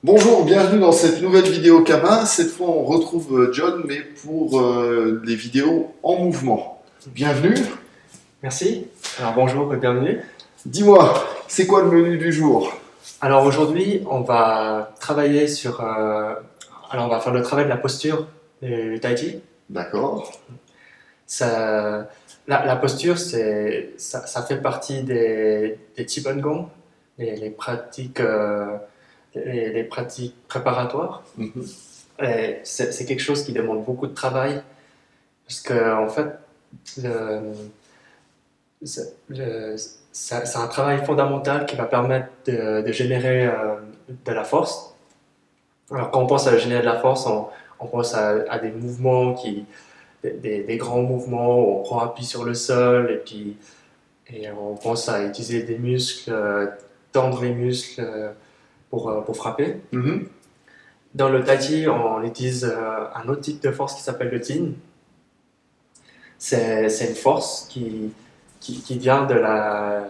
Bonjour, bienvenue dans cette nouvelle vidéo Kama. Cette fois, on retrouve John, mais pour les vidéos en mouvement. Bienvenue. Merci. Alors bonjour et bienvenue. Dis-moi, c'est quoi le menu du jour? Alors aujourd'hui, on va travailler sur. Alors on va faire le travail de la posture du Tai Chi. D'accord. La posture, ça fait partie des Qigong, les pratiques, les pratiques préparatoires. Mhm. Et c'est quelque chose qui demande beaucoup de travail parce que en fait, le, c'est un travail fondamental qui va permettre de générer de la force. Alors quand on pense à générer de la force, on pense à des mouvements des grands mouvements où on prend appui sur le sol et on pense à utiliser des muscles, tendre les muscles pour frapper. Mhm. Dans le Tai Chi, on utilise un autre type de force qui s'appelle le Qin. C'est une force qui vient de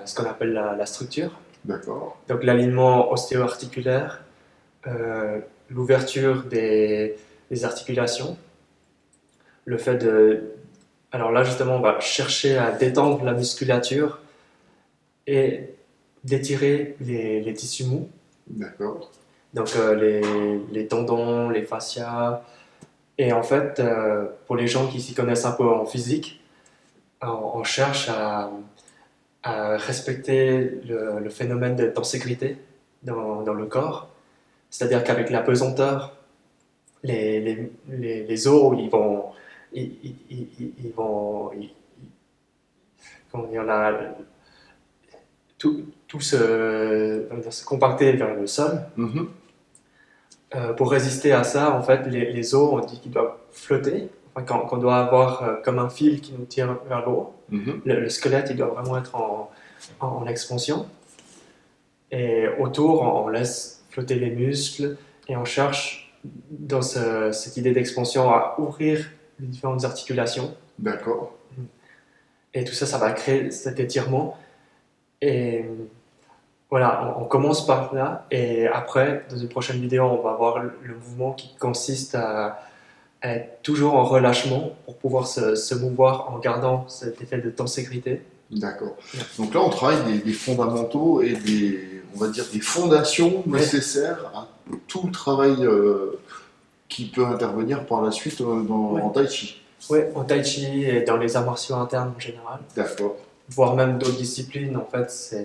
ce qu'on appelle la structure. D'accord. Donc l'alignement ostéo-articulaire, l'ouverture des articulations, le fait de... Alors là justement, on va chercher à détendre la musculature et d'étirer les tissus mous. D'accord. Donc les tendons, les fascias. Et en fait, pour les gens qui s'y connaissent un peu en physique, on cherche à respecter le phénomène de tenségrité dans le corps. C'est-à-dire qu'avec la pesanteur, les os, ils vont comment dire, tout se compacter vers le sol. Mhm. Pour résister à ça, en fait, les os, on dit qu'ils doivent flotter, enfin, qu'on doit avoir comme un fil qui nous tire vers le haut. Mhm. Le squelette, il doit vraiment être en expansion. Et autour, on laisse flotter les muscles et on cherche, dans cette idée d'expansion, à ouvrir les différentes articulations. D'accord. Et tout ça, ça va créer cet étirement. Et voilà, on commence par là. Et après, dans une prochaine vidéo, on va voir le mouvement qui consiste à être toujours en relâchement pour pouvoir se mouvoir en gardant cet effet de tenségrité. D'accord. Donc là, on travaille des fondamentaux et on va dire des fondations nécessaires à tout le travail qui peut intervenir par la suite en Tai Chi. Oui, en Tai Chi et dans les arts martiaux internes en général. D'accord. Voire même d'autres disciplines, en fait,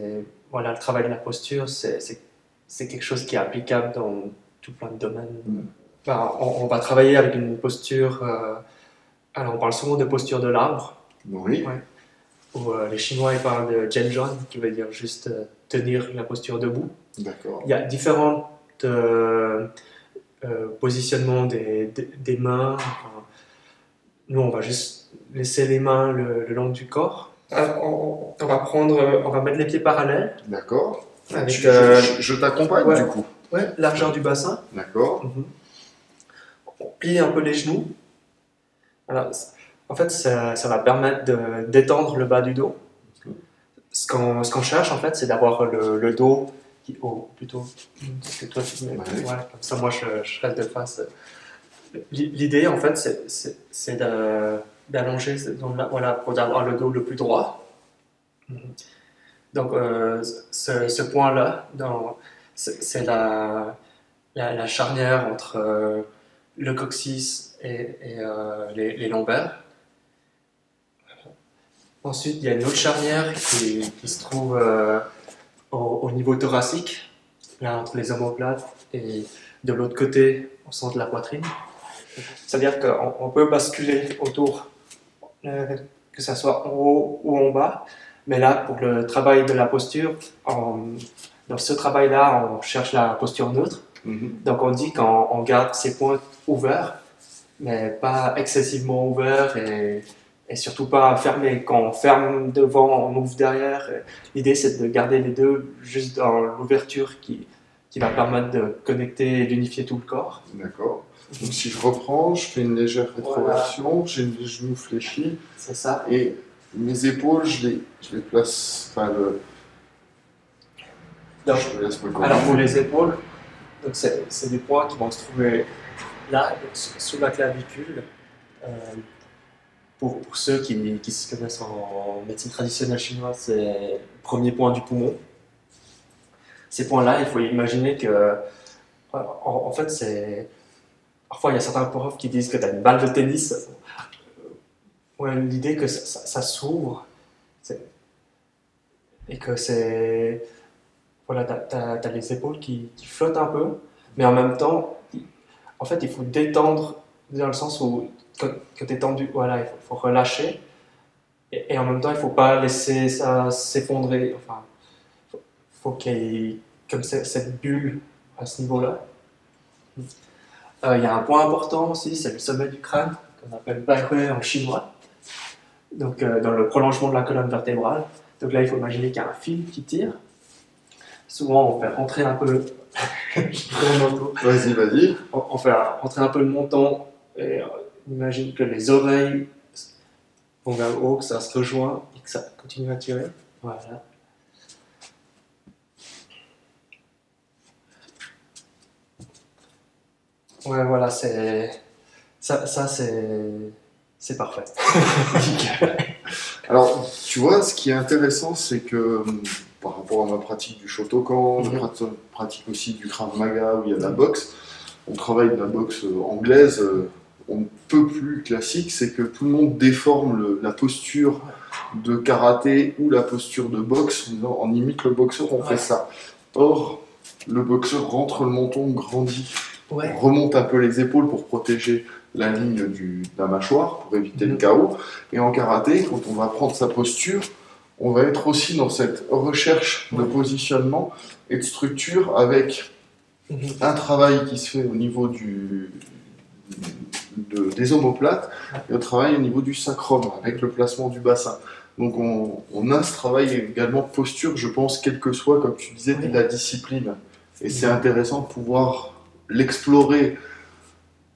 voilà, le travail de la posture, c'est quelque chose qui est applicable dans tout plein de domaines. Mm. Enfin, on va travailler avec une posture, alors on parle souvent de posture de l'arbre, Oui. ouais, où les Chinois ils parlent de Zhenjuan, qui veut dire juste tenir la posture debout. D'accord. Il y a différents positionnements des mains. Enfin, nous, on va juste laisser les mains le long du corps. On va mettre les pieds parallèles. D'accord. Avec, je t'accompagne ouais, du coup. Ouais, largeur du bassin. D'accord. On plie un peu les genoux. Alors, en fait, ça va permettre de détendre le bas du dos. Ce qu'on cherche, en fait, c'est d'avoir le dos plutôt que toi tu mets. Ouais, comme ça, moi, je reste de face. L'idée, en fait, c'est d'allonger, voilà, pour avoir le dos le plus droit. Donc, ce point-là, c'est la charnière entre le coccyx et les lombaires. Ensuite, il y a une autre charnière qui se trouve au niveau thoracique, là, entre les omoplates, et de l'autre côté, au centre de la poitrine. C'est-à-dire qu'on peut basculer autour, que ce soit en haut ou en bas. Mais là, pour le travail de la posture, dans ce travail-là, on cherche la posture neutre. Donc on dit qu'on garde ses points ouverts, mais pas excessivement ouverts et surtout pas fermés. Quand on ferme devant, on ouvre derrière. L'idée, c'est de garder les deux juste dans l'ouverture qui va permettre de connecter et d'unifier tout le corps. D'accord. Donc si je reprends, je fais une légère rétroversion, voilà. J'ai les genoux fléchis. C'est ça. Et mes épaules, je les place. Enfin, donc, je me laisse me alors pour les épaules, Donc c'est des points qui vont se trouver là, sous la clavicule. Euh, pour ceux qui se connaissent en médecine traditionnelle chinoise, c'est le premier point du poumon. Ces points-là, il faut imaginer que, en fait, c'est. Parfois, il y a certains profs qui disent que tu as une balle de tennis. Ouais, l'idée que ça s'ouvre et que c'est. Voilà, t'as les épaules qui flottent un peu, mais en même temps, en fait, il faut détendre dans le sens où, quand tu es tendu, voilà, faut relâcher. Et en même temps, il ne faut pas laisser ça s'effondrer. Enfin, faut qu'il y ait comme cette bulle à ce niveau-là. Il y a un point important aussi, c'est le sommet du crâne, qu'on appelle Baihui en chinois. Donc, dans le prolongement de la colonne vertébrale. Donc là, il faut imaginer qu'il y a un fil qui tire. Souvent, on fait rentrer un peu. Vas-y, vas-y. On fait rentrer un peu le menton et on imagine que les oreilles vont vers le haut, que ça se rejoint et que ça continue à tirer. Voilà. Ouais, voilà, c'est. Ça c'est parfait. Alors, tu vois, ce qui est intéressant, c'est que par rapport à ma pratique du Shotokan, je pratique aussi du Krav Maga où il y a de la boxe, on travaille de la boxe anglaise, on ne peut plus classique, c'est que tout le monde déforme la posture de karaté ou la posture de boxe, en disant on imite le boxeur, on fait ça. Or, le boxeur rentre le menton, grandit, remonte un peu les épaules pour protéger la ligne de la mâchoire, pour éviter le chaos. Et en karaté, quand on va prendre sa posture, on va être aussi dans cette recherche de positionnement et de structure avec un travail qui se fait au niveau des omoplates et un travail au niveau du sacrum avec le placement du bassin. Donc on a ce travail également de posture, je pense, quelle que soit, comme tu disais, la discipline. Et c'est intéressant de pouvoir l'explorer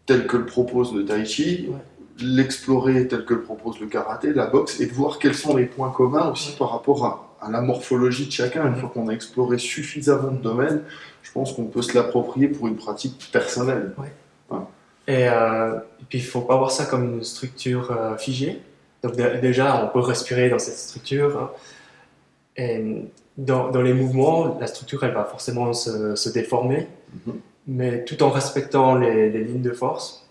tel que le propose le tai chi, l'explorer tel que le propose le karaté, la boxe, et de voir quels sont les points communs aussi par rapport à la morphologie de chacun. Une fois qu'on a exploré suffisamment de domaines, je pense qu'on peut se l'approprier pour une pratique personnelle. Et puis il ne faut pas voir ça comme une structure figée. Donc déjà, on peut respirer dans cette structure. Hein. Et dans les mouvements, la structure, elle va forcément se déformer, mais tout en respectant les lignes de force.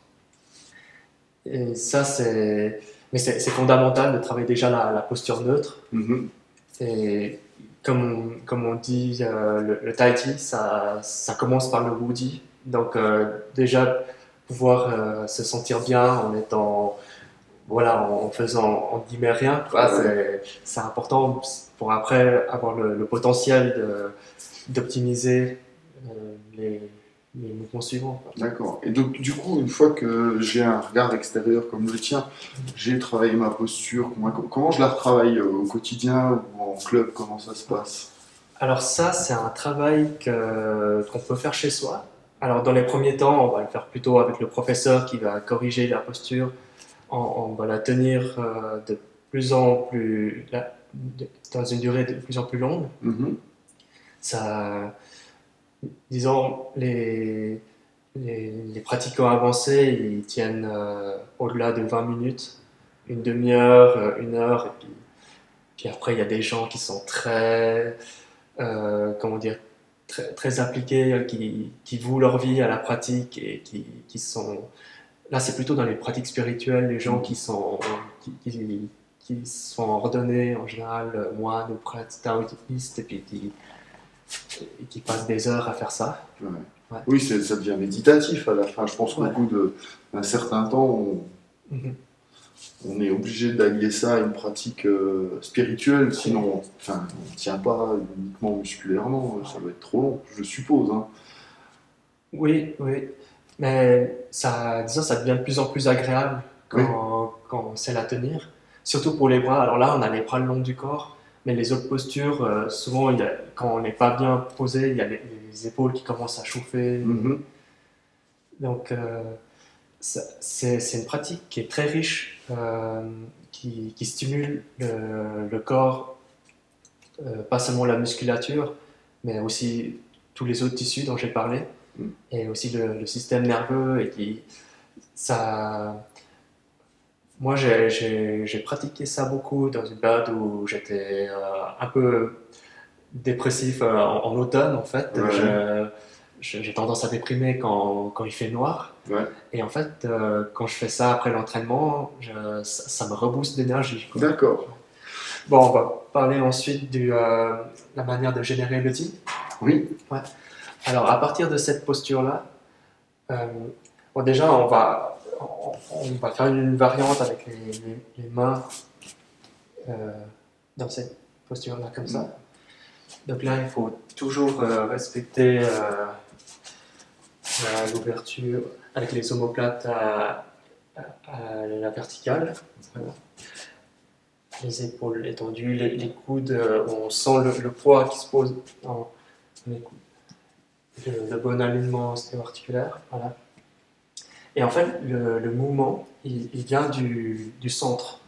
Et ça, c'est fondamental de travailler déjà la posture neutre. Et comme on dit, le tai chi, ça commence par le wudi. Donc déjà, pouvoir se sentir bien en étant, voilà, en faisant en guillemets rien, c'est important pour après avoir le potentiel d'optimiser les mouvements suivants. D'accord. Et donc, du coup, une fois que j'ai un regard extérieur comme le tien, j'ai travaillé ma posture, comment je la retravaille au quotidien ou en club, comment ça se passe? Alors ça, c'est un travail qu'on peut faire chez soi. Alors dans les premiers temps, on va le faire plutôt avec le professeur qui va corriger la posture. On va la tenir de plus en plus, dans une durée de plus en plus longue. Ça, disons, les pratiquants avancés, ils tiennent au-delà de 20 minutes, une demi-heure, une heure, et puis après, il y a des gens qui sont très, comment dire, très appliqués, qui vouent leur vie à la pratique et qui sont... Là, c'est plutôt dans les pratiques spirituelles, les gens qui sont ordonnés, en général, moines ou prêtres taoïstes, et puis qui passent des heures à faire ça. Oui, ça devient méditatif à la fin. Je pense qu'au bout d'un certain temps, on est obligé d'allier ça à une pratique spirituelle, sinon on ne tient pas uniquement musculairement, ça va être trop long, je suppose. Hein. Oui. Mais ça devient de plus en plus agréable quand on sait la tenir. Surtout pour les bras. Alors là, on a les bras le long du corps, mais les autres postures, souvent, quand on n'est pas bien posé, il y a les épaules qui commencent à chauffer. Donc, c'est une pratique qui est très riche, qui stimule le corps, pas seulement la musculature, mais aussi tous les autres tissus dont j'ai parlé. et aussi le système nerveux. Ça, moi, j'ai pratiqué ça beaucoup dans une période où j'étais un peu dépressif en automne, en fait. Ouais. J'ai tendance à déprimer quand il fait noir. Ouais. Et en fait, quand je fais ça après l'entraînement, ça me rebooste d'énergie, quoi. D'accord. Bon, on va parler ensuite de la manière de générer le ti. Oui. Ouais. Alors, à partir de cette posture-là, bon, déjà, on va faire une variante avec les mains dans cette posture-là, comme ça. Donc là, il faut toujours respecter l'ouverture avec les omoplates à la verticale. Voilà. Les épaules étendues, les coudes, on sent le poids qui se pose dans les coudes. Le bon alignement ostéo-articulaire. Voilà. Et en fait, le mouvement, il vient du centre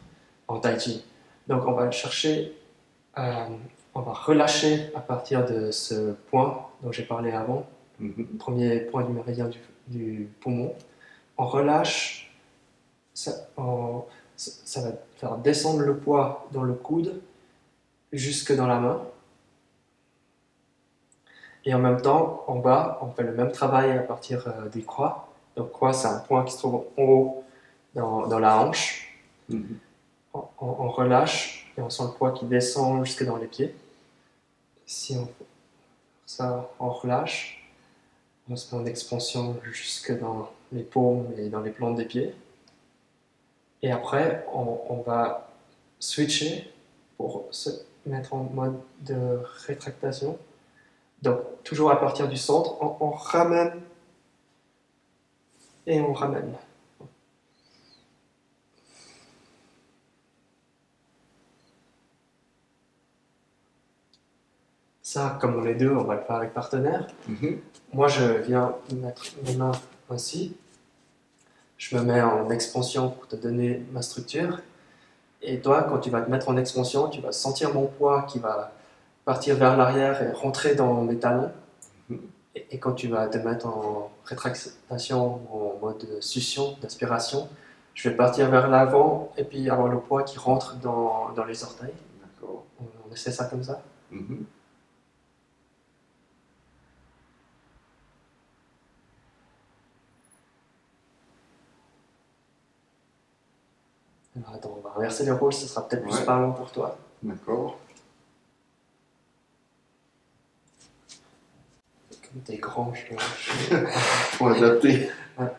en tai chi. Donc on va chercher, on va relâcher à partir de ce point dont j'ai parlé avant, le premier point du méridien du poumon. On relâche, ça va faire descendre le poids dans le coude jusque dans la main. Et en même temps, en bas, on fait le même travail à partir des croix. Donc croix, c'est un point qui se trouve en haut dans la hanche. On relâche et on sent le poids qui descend jusque dans les pieds. Si on fait ça, on relâche. On se met en expansion jusque dans les paumes et dans les plantes des pieds. Et après, on va switcher pour se mettre en mode de rétractation. Donc, toujours à partir du centre, on ramène et on ramène. Ça, comme on est deux, on va le faire avec partenaire. Moi, je viens mettre mes mains ainsi. Je me mets en expansion pour te donner ma structure. Et toi, quand tu vas te mettre en expansion, tu vas sentir mon poids qui va partir vers l'arrière et rentrer dans mes talons. Et quand tu vas te mettre en rétractation ou en mode succion, d'aspiration, je vais partir vers l'avant et puis avoir le poids qui rentre dans les orteils. D'accord. On essaie ça comme ça. Alors attends, on va inverser les rôles, ce sera peut-être plus parlant pour toi. D'accord. Comme t'es grand, Pour adapter. Ouais.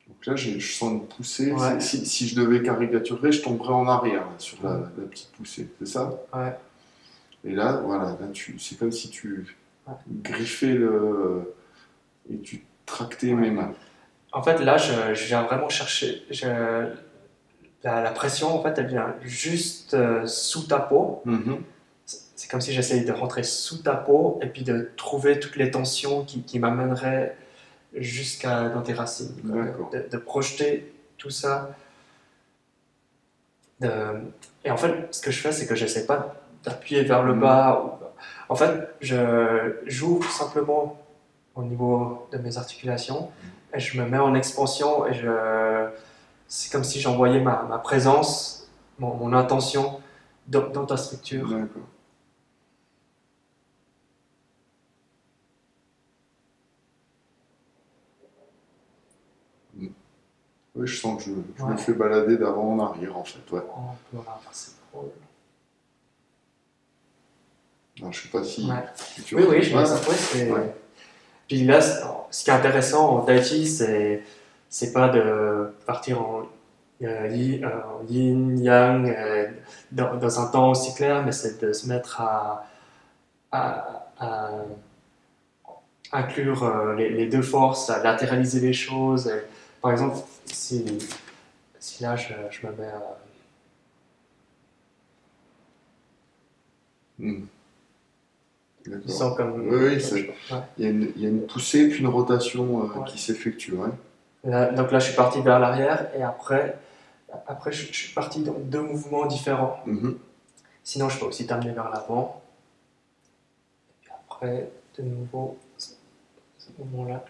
Donc là, je sens une poussée. Ouais. Si je devais caricaturer, je tomberais en arrière là, sur la petite poussée. C'est ça? Ouais. Et là, voilà, là, c'est comme si tu griffais et tu tractais mes mains. En fait, là, je viens vraiment chercher. La pression, en fait, elle vient juste sous ta peau. C'est comme si j'essayais de rentrer sous ta peau et puis de trouver toutes les tensions qui m'amèneraient jusqu'à dans tes racines. De projeter tout ça. Et en fait, ce que je fais, c'est que je n'essaie pas d'appuyer vers le bas. En fait, j'ouvre simplement au niveau de mes articulations et je me mets en expansion et c'est comme si j'envoyais ma présence, mon intention dans ta structure. D'accord. Oui, je sens que je me fais balader d'avant en arrière, en fait. Ouais. On peut inverser le rôle. Alors, je sais pas si... Oui, je vois ça. Puis là, ce qui est intéressant en tai chi, c'est pas de partir en yin, yang, dans un temps aussi clair, mais c'est de se mettre à inclure les deux forces, à latéraliser les choses. Et, par exemple, si là je me mets. D'accord. Sens comme. Oui, il y a une poussée puis une rotation qui s'effectue. Donc là, je suis parti vers l'arrière et après je suis parti dans deux mouvements différents. Sinon, je peux aussi t'amener vers l'avant. après, de nouveau, ce moment-là.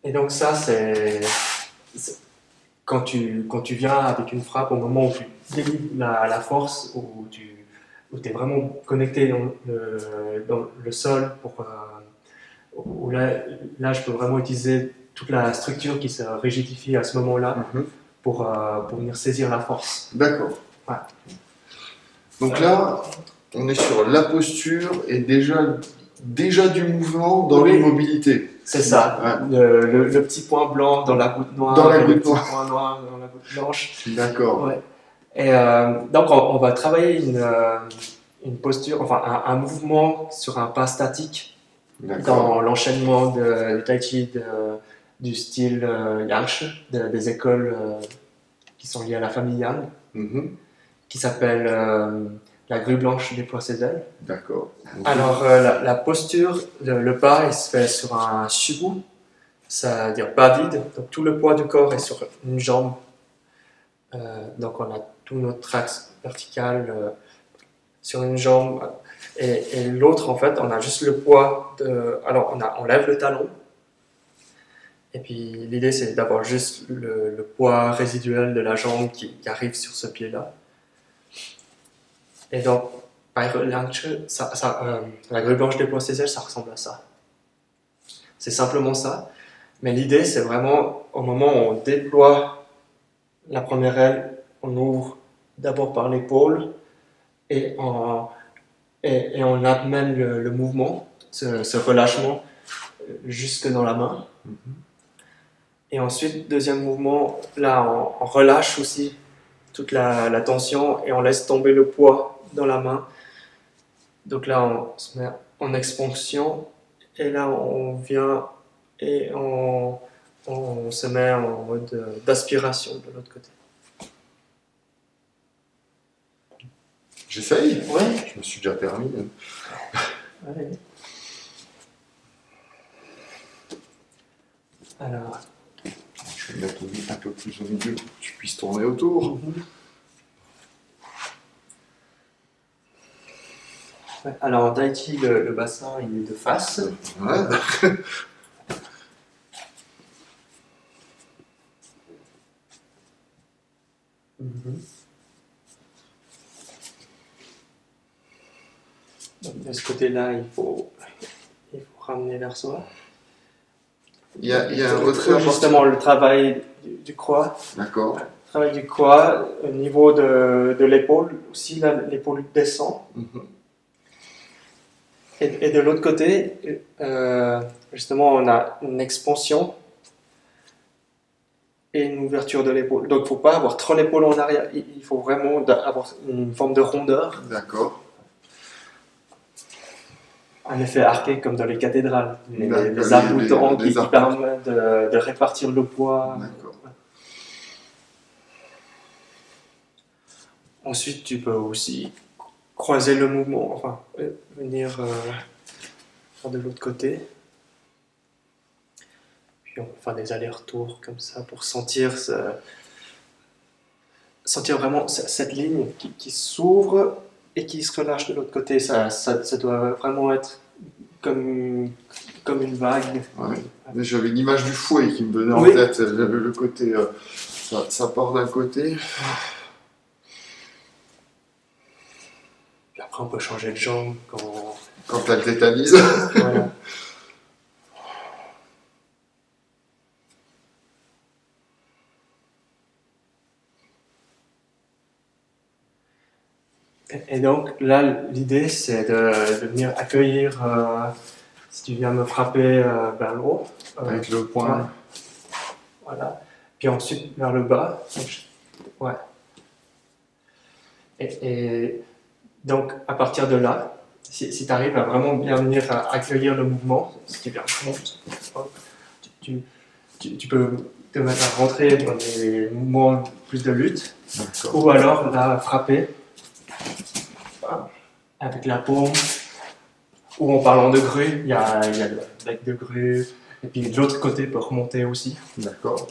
Et donc ça, c'est quand tu viens avec une frappe, au moment où tu délivres la force, où tu es vraiment connecté dans le sol, où là, je peux vraiment utiliser toute la structure qui se rigidifie à ce moment-là pour venir saisir la force. D'accord. Ouais. Donc là, on est sur la posture et déjà du mouvement dans l'immobilité. C'est ça, ouais. Le petit point blanc dans la goutte noire, dans la et goutte le petit point noir dans la goutte blanche. D'accord. Ouais. Et donc on va travailler une posture, enfin un mouvement sur un pas statique dans l'enchaînement du tai chi du style Yang, des écoles qui sont liées à la famille Yang, qui s'appelle la grue blanche déploie ses ailes. D'accord. Alors la posture, le pas, il se fait sur un shubu, ça veut dire pas vide, donc tout le poids du corps est sur une jambe. Donc on a tout notre axe vertical sur une jambe et l'autre en fait on a juste le poids alors on lève le talon et puis l'idée c'est d'avoir juste le poids résiduel de la jambe qui arrive sur ce pied là et donc la grue blanche déploie ses ailes, ça ressemble à ça, c'est simplement ça, mais l'idée c'est vraiment au moment où on déploie la première aile, on ouvre d'abord par l'épaule et on amène le mouvement, ce relâchement jusque dans la main. Et ensuite, deuxième mouvement, là on relâche aussi toute la tension et on laisse tomber le poids dans la main. Donc là on se met en expansion et là on vient et on se met en mode d'aspiration de l'autre côté. J'essaye. Ouais. Je me suis déjà permis. Allez. Alors. Je vais mettre un peu plus au milieu pour que tu puisses tourner autour. Ouais. Alors en tai chi, le bassin il est de face. Ouais. Donc, de ce côté-là, il faut ramener vers soi. Il y a un retrait justement le travail du croix. D'accord. Le travail du croix au niveau de l'épaule. Aussi, l'épaule descend. Et de l'autre côté, justement, on a une expansion et une ouverture de l'épaule. Donc, il ne faut pas avoir trop l'épaule en arrière. Il faut vraiment avoir une forme de rondeur. D'accord. Un effet arché comme dans les cathédrales. Les arcs-boutants qui permettent de répartir le poids. D'accord. Ensuite, tu peux aussi croiser le mouvement, enfin, venir faire de l'autre côté. Puis on peut faire des allers-retours comme ça pour sentir vraiment cette ligne qui s'ouvre et qui se relâche de l'autre côté. Ça doit vraiment être comme une vague. Ouais. J'avais l'image du fouet qui me venait en tête. J'avais le côté, ça part d'un côté. Puis après, on peut changer de jambe quand elle tétanise. Voilà. Et donc là, l'idée c'est de venir accueillir, si tu viens me frapper vers le haut. Avec le poing. Voilà. Puis ensuite vers le bas. Ouais. Et donc à partir de là, si tu arrives à vraiment bien venir accueillir le mouvement, ce qui est bien, tu peux te mettre à rentrer dans des mouvements plus de lutte. Ou alors là, frapper. Avec la paume, ou en parlant de grue, il y a le bec de grue, et puis de l'autre côté peut remonter aussi. D'accord.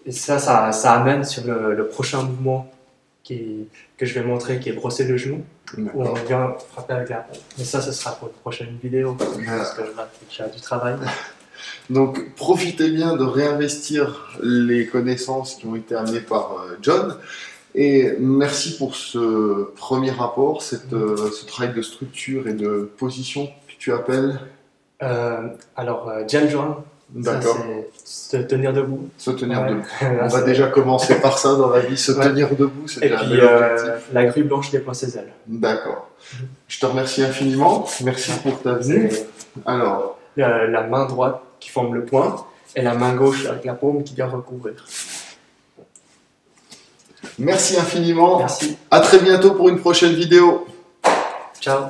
Et ça amène sur le prochain mouvement que je vais montrer, qui est brosser le genou. où on vient frapper avec la pompe. Mais ça, ce sera pour une prochaine vidéo, parce que là, j'ai du travail. Donc, profitez bien de réinvestir les connaissances qui ont été amenées par John. Et merci pour ce premier rapport, ce travail de structure et de position que tu appelles. Jam joint, d'accord, c'est se tenir debout. Se tenir debout. On va déjà commencer par ça dans la vie, se tenir debout, c'est et déjà puis, un bel objectif. la grue blanche déploie ses ailes. D'accord. Je te remercie infiniment. Merci pour ta venue. Alors, la main droite qui forme le poing et la main gauche avec la paume qui vient recouvrir. Merci infiniment. Merci. À très bientôt pour une prochaine vidéo. Ciao.